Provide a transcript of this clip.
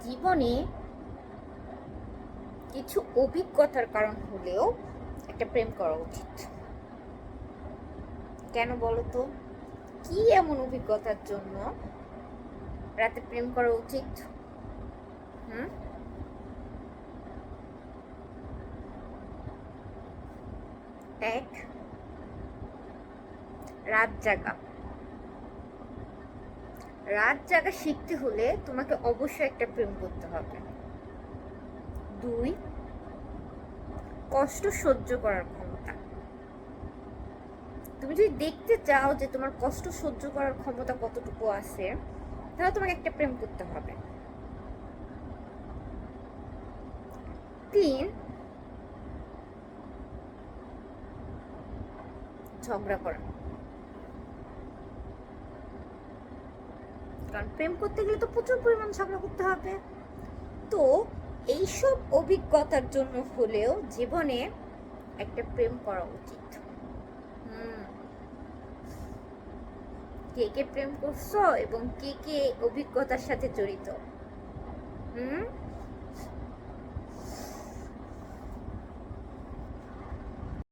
জীবনে কিছু অভিজ্ঞতার কারণ হলেও একটা প্রেম করা উচিত। কেন বলো তো? কি এমন অভিজ্ঞতার জন্য রাতে প্রেম করা উচিত? হুম? এক, রাত জাগা। রাত জাগা শিখতে হলে তোমাকে অবশ্যই একটা প্রেম করতে হবে। দুই, কষ্ট সহ্য করার ক্ষমতা। তুমি যদি দেখতে চাও যে তোমার কষ্ট সহ্য করার ক্ষমতা কতটুকু আছে, তাহলে তোমাকে একটা প্রেম করতে হবে। তিন, ঝগড়া করা। কারণ প্রেম করতে গেলে তো প্রচুর পরিমাণ ঝগড়া করতে হবে। তো এইসব অভিজ্ঞতার জন্য হলেও জীবনে একটা প্রেম করা উচিত। হুম। কে কে প্রেম করছো এবং কে কে অভিজ্ঞতার সাথে জড়িত?